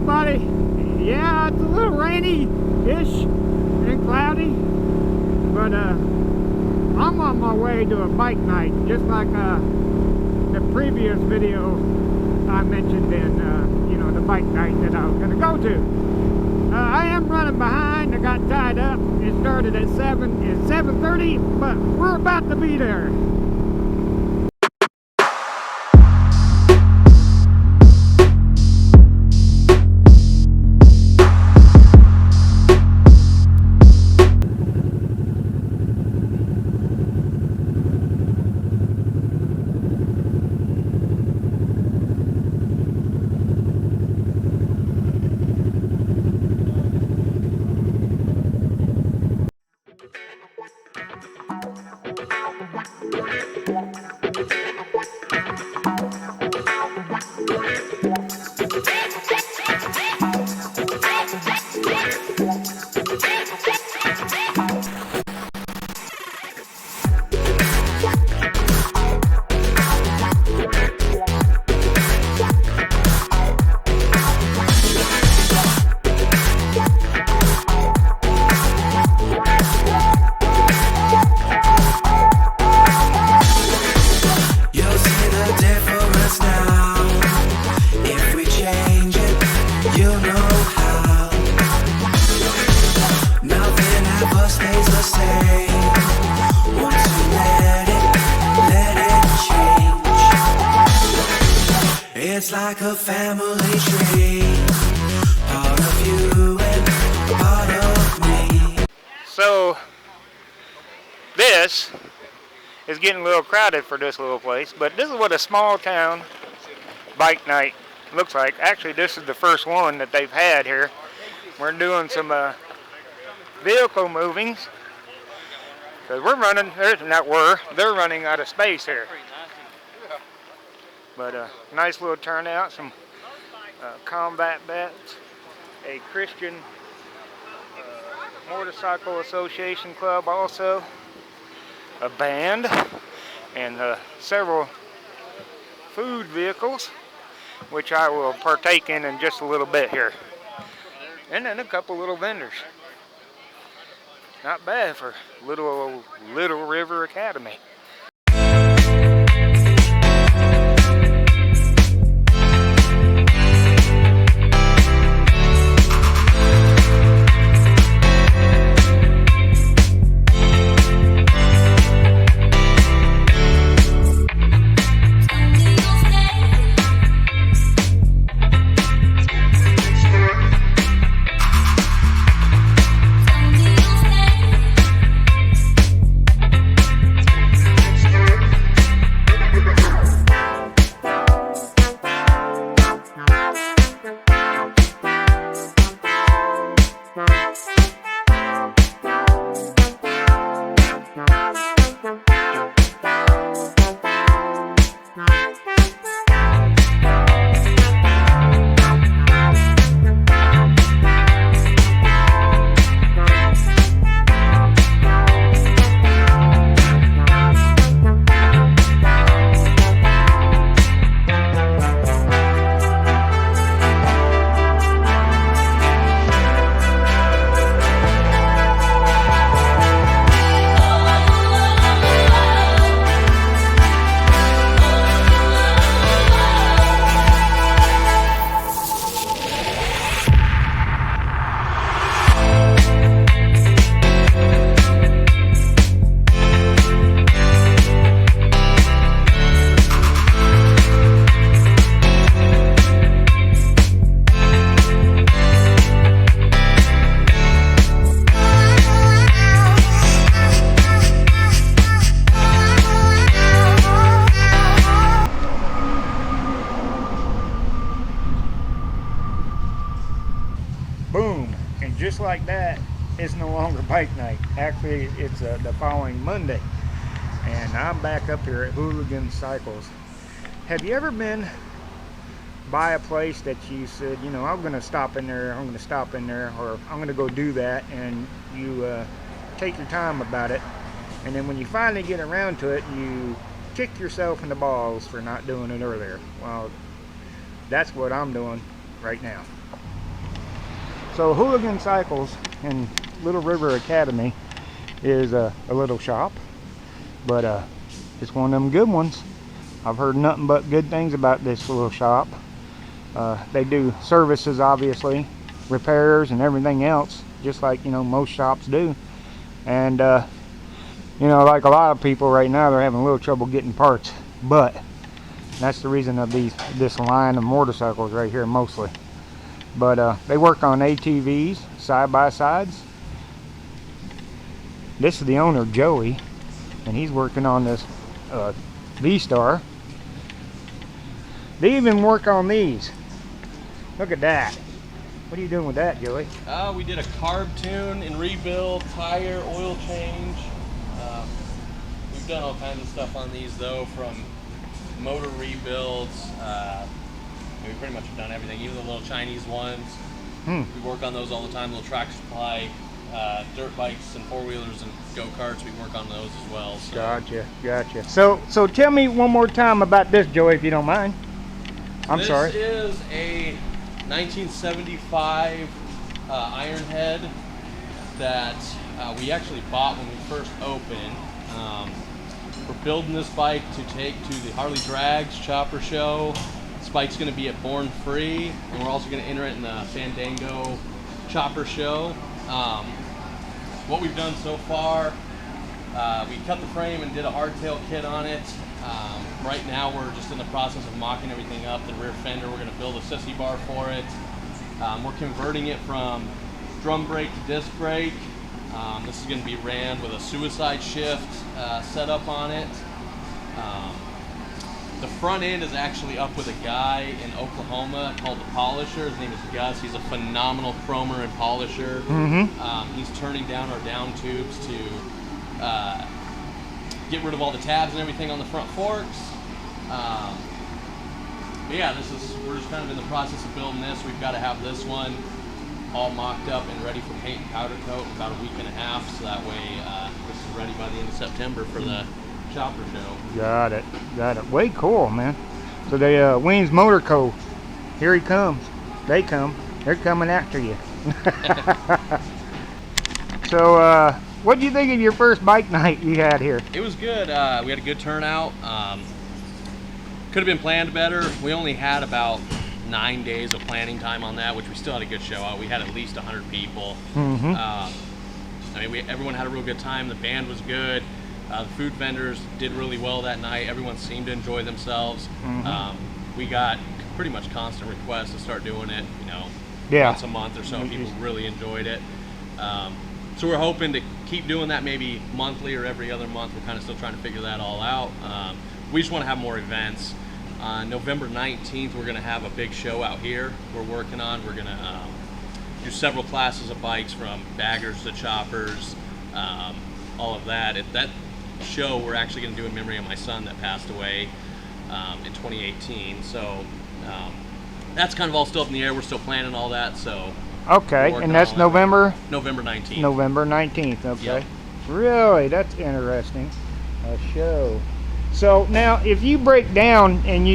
everybody. Yeah, it's a little rainy-ish and cloudy, but I'm on my way to a bike night, just like the previous video I mentioned in the bike night that I was going to go to. I am running behind. I got tied up. It started at 7:30, but we're about to be there. It's like a family tree, part of you and part of me. So this is getting a little crowded for this little place, but this is what a small town bike night looks like. Actually, this is the first one that they've had here. We're doing some vehicle movings because they're running out of space here. But a nice little turnout, some combat bets, a Christian motorcycle association club also, a band, and several food vehicles, which I will partake in just a little bit here. And then a couple little vendors. Not bad for Little River Academy. Boom, and just like that, it's no longer bike night. Actually, it's the following Monday, and I'm back up here at Hooligan Cycles. Have you ever been by a place that you said, I'm going to stop in there, or I'm going to go do that, and you take your time about it, and then when you finally get around to it, you kick yourself in the balls for not doing it earlier? Well, that's what I'm doing. right now. So Hooligan Cycles in Little River Academy is a little shop, but it's one of them good ones. I've heard nothing but good things about this little shop. They do services, obviously, repairs and everything else, just like, you know, most shops do. And you know, like a lot of people right now, they're having a little trouble getting parts, but that's the reason of this line of motorcycles right here mostly. But they work on ATVs, side-by-sides. This is the owner, Joey, and he's working on this V-Star. They even work on these. Look at that. What are you doing with that, Joey? We did a carb tune and rebuild, tire, oil change. We've done all kinds of stuff on these though, from motor rebuilds. We pretty much have done everything, even the little Chinese ones. We work on those all the time, little tractor supply, dirt bikes and four-wheelers and go-karts. We work on those as well. So. Gotcha. So tell me one more time about this, Joey, if you don't mind. I'm sorry. This is a 1975 iron head that we actually bought when we first opened. We're building this bike to take to the Harley Drags Chopper Show. This bike's going to be at Born Free, and we're also going to enter it in the Fandango Chopper Show. What we've done so far, we cut the frame and did a hardtail kit on it. Right now we're just in the process of mocking everything up. The rear fender, we're going to build a sissy bar for it. We're converting it from drum brake to disc brake. This is going to be ran with a suicide shift setup on it. The front end is actually up with a guy in Oklahoma called the Polisher. His name is Gus. He's a phenomenal chromer and polisher. He's turning down our down tubes to get rid of all the tabs and everything on the front forks. But yeah, we're just kind of in the process of building this. We've got to have this one all mocked up and ready for paint and powder coat in about a week and a half, so that way this is ready by the end of September for the Chopper Show. Got it. Way cool, man. So the Wings Motor Co. Here he comes. They come. They're coming after you. So what do you think of your first bike night you had here? It was good. We had a good turnout. Could have been planned better. We only had about 9 days of planning time on that, which we still had a good show out. We had at least 100 people. I mean, everyone had a real good time. The band was good. The food vendors did really well that night. Everyone seemed to enjoy themselves. We got pretty much constant requests to start doing it, you know, once a month or so. People really enjoyed it. So we're hoping to keep doing that maybe monthly or every other month. We're kind of still trying to figure that all out. We just want to have more events. November 19th, we're going to have a big show out here we're working on. We're going to do several classes of bikes, from baggers to choppers, all of that. At that show, we're actually going to do in memory of my son that passed away in 2018. So that's kind of all still up in the air. We're still planning all that. So okay, and that's November 19th. November 19th. Okay, yep. Really, that's interesting. A show. So now, if you break down and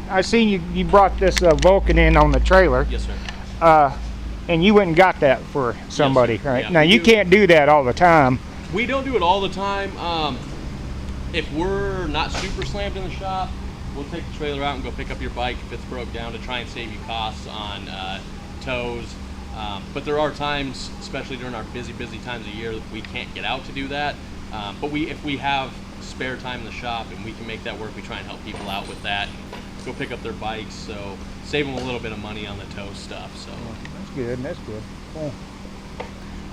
I see you brought this Vulcan in on the trailer. Yes, sir. And you went and got that for somebody, yes, right? Yeah, now you can't do that all the time. We don't do it all the time. If we're not super slammed in the shop, we'll take the trailer out and go pick up your bike if it's broke down, to try and save you costs on tows. But there are times, especially during our busy times of year, that we can't get out to do that. But if we have spare time in the shop and we can make that work, we try and help people out with that and go pick up their bikes, so save them a little bit of money on the tow stuff. So that's good. Cool.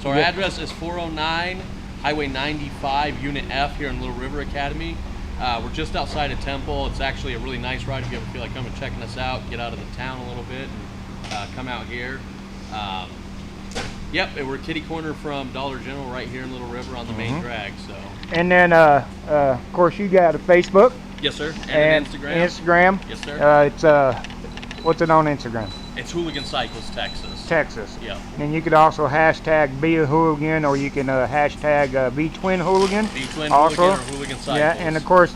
So our address is 409 Highway 95 Unit F here in Little River Academy. We're just outside of Temple. It's actually a really nice ride if you ever feel like coming and checking us out, get out of the town a little bit, and come out here. Yep, we're kitty corner from Dollar General right here in Little River on the main drag. So. And then, of course, you got a Facebook. Yes, sir. And an Instagram. Instagram. Yes, sir. It's what's it on Instagram? It's Hooligan Cycles, Texas. Yeah. And you could also hashtag Be a Hooligan, or you can hashtag Be Twin Hooligan. Be Twin also, Hooligan or Hooligan Cycles. Yeah, and of course,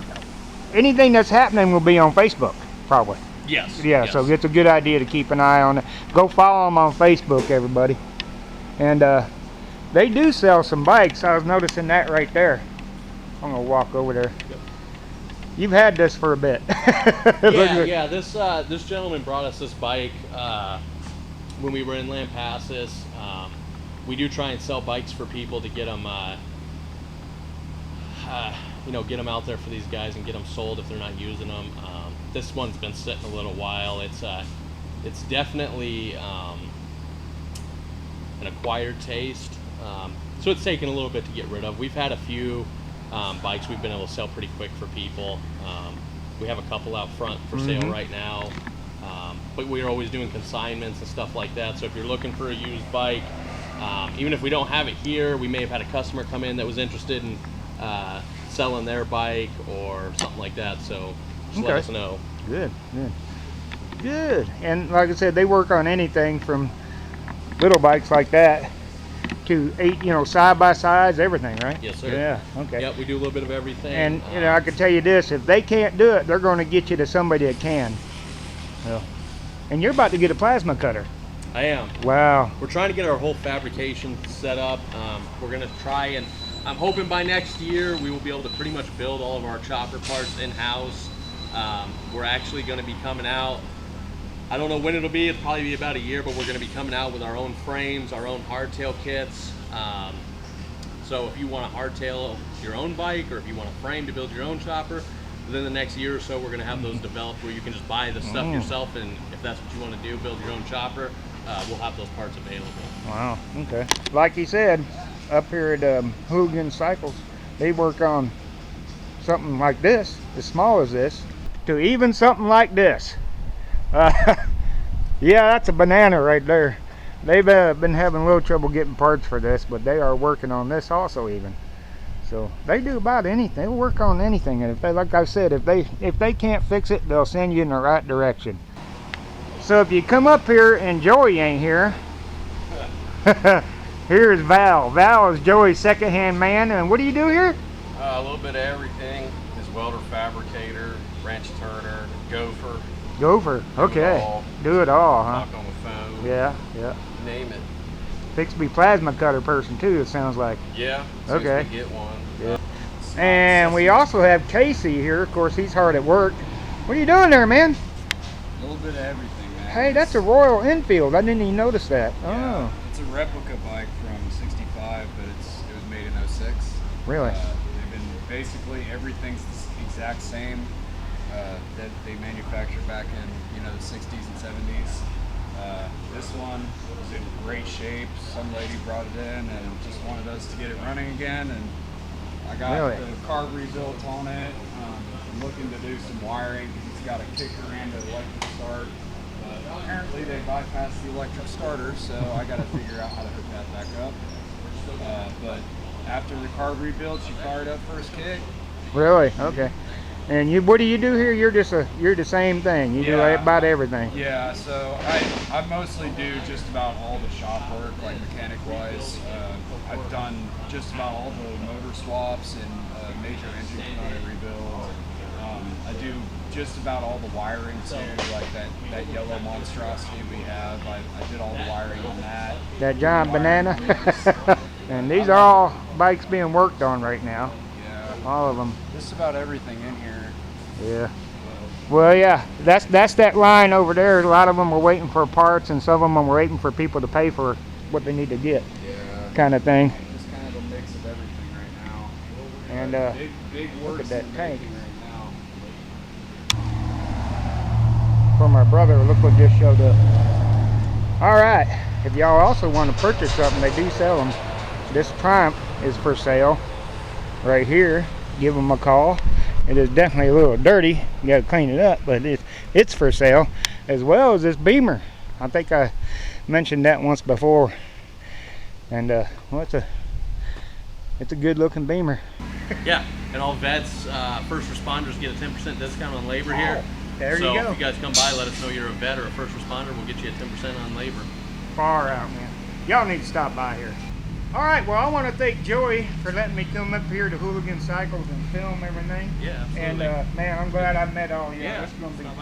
anything that's happening will be on Facebook, probably. Yes. Yeah, yes. so it's a good idea to keep an eye on it. Go follow them on Facebook, everybody. And they do sell some bikes. I was noticing that right there. I'm gonna walk over there. Yep. You've had this for a bit. Yeah. This gentleman brought us this bike when we were in Lampasas. We do try and sell bikes for people to get them, get them out there for these guys and get them sold if they're not using them. This one's been sitting a little while. It's definitely an acquired taste, so it's taken a little bit to get rid of. We've had a few bikes we've been able to sell pretty quick for people. We have a couple out front for sale right now, but we're always doing consignments and stuff like that. So if you're looking for a used bike, even if we don't have it here, we may have had a customer come in that was interested in selling their bike or something like that. So just let us know. Good. And like I said, they work on anything from little bikes like that to side by sides, everything, right? Yes, sir. Yeah. Okay. Yep, we do a little bit of everything. And I can tell you this: if they can't do it, they're going to get you to somebody that can. Well, and you're about to get a plasma cutter. I am. Wow. We're trying to get our whole fabrication set up. We're going to try, and I'm hoping by next year we will be able to pretty much build all of our chopper parts in-house. We're actually going to be coming out, I don't know when it'll be, it'll probably be about a year, but we're going to be coming out with our own frames, our own hardtail kits. So if you want to hardtail your own bike, or if you want a frame to build your own chopper, within the next year or so we're going to have those developed where you can just buy the stuff yourself, and if that's what you want to do, build your own chopper, we'll have those parts available. Wow. Okay. Like you said, up here at Hooligan Cycles, they work on something like this, as small as this, to even something like this. Yeah, that's a banana right there. They've been having a little trouble getting parts for this, but they are working on this also even. So they do about anything. They'll work on anything, and if they, like I said, if they can't fix it, they'll send you in the right direction. So if you come up here and Joey ain't here, here's Val. Val is Joey's second-hand man, and what do you do here? A little bit of everything. His welder, fabricator, wrench turner, gopher. Gopher. Okay. Do it all, huh? Talk on the phone. Yeah. Name it. Fix to be plasma cutter person too, it sounds like. Yeah. As soon Okay. as we get one. Yeah. And we also have Casey here. Of course, he's hard at work. What are you doing there, man? A little bit of everything, man. Hey, that's a Royal Enfield. I didn't even notice that. Yeah, Oh, it's a replica bike from '65, but it was made in '06. really? They've been basically everything's the exact same that they manufactured back in the '60s and '70s. This one was in great shape. Some lady brought it in and just wanted us to get it running again, and I got Really? the carb rebuilt on it. I'm looking to do some wiring. It's got a kicker and an electric start. Apparently they bypassed the electric starter, so I got to figure out how to hook that back up. But after the carb rebuild, she fired up first kick. Really? Okay. And what do you do here? You're the same thing. You do Yeah. about everything. Yeah, so I mostly do just about all the shop work, like mechanic-wise. I've done just about all the motor swaps and major engine component rebuild. I do just about all the wiring too, like that yellow monstrosity we have. I did all the wiring on that. That giant banana. And these are all bikes being worked on right now. Yeah, All of them. just about everything in here. Yeah. Well, yeah. That's that line over there. A lot of them were waiting for parts, and some of them were waiting for people to pay for what they need to get, Yeah, kind of thing. just kind of a mix of everything right now. And Big look works at that in the tank. making right now. for my brother, look what just showed up. All right. If y'all also want to purchase something, they do sell them. This Triumph is for sale right here. Give them a call. It is definitely a little dirty. You got to clean it up, but it's for sale, as well as this Beamer. I think I mentioned that once before. And well, it's a good looking Beamer. Yeah, and all vets, first responders get a 10% discount on labor here. There so you go. if you guys come by, let us know you're a vet or a first responder, we'll get you a 10% on labor. Far out, man. Y'all need to stop by here. All right, well, I want to thank Joey for letting me come up here to Hooligan Cycles and film everything. Yeah, And absolutely. man, I'm glad I met all of you. Yeah,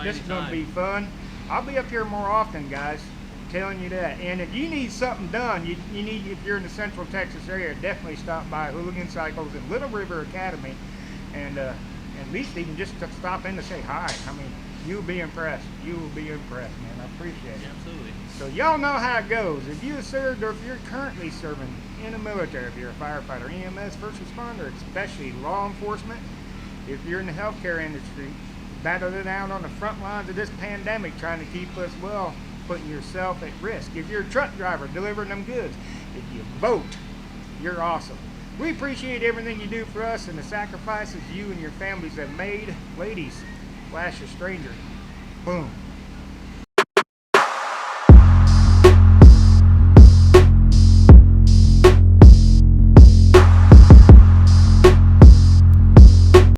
This is gonna be fun. I'll be up here more often, guys. I'm telling you that. And if you need something done, you need, if you're in the Central Texas area, definitely stop by Hooligan Cycles in Little River Academy, and at least even just to stop in to say hi. I mean, you'll be impressed. You will be impressed, man. I appreciate it. Yeah, absolutely. So y'all know how it goes. If you served or if you're currently serving in the military, if you're a firefighter, EMS, first responder, especially law enforcement, if you're in the healthcare industry, battling out on the front lines of this pandemic, trying to keep us well, putting yourself at risk. If you're a truck driver, delivering them goods. If you vote, you're awesome. We appreciate everything you do for us and the sacrifices you and your families have made. Ladies, flash a stranger. Boom.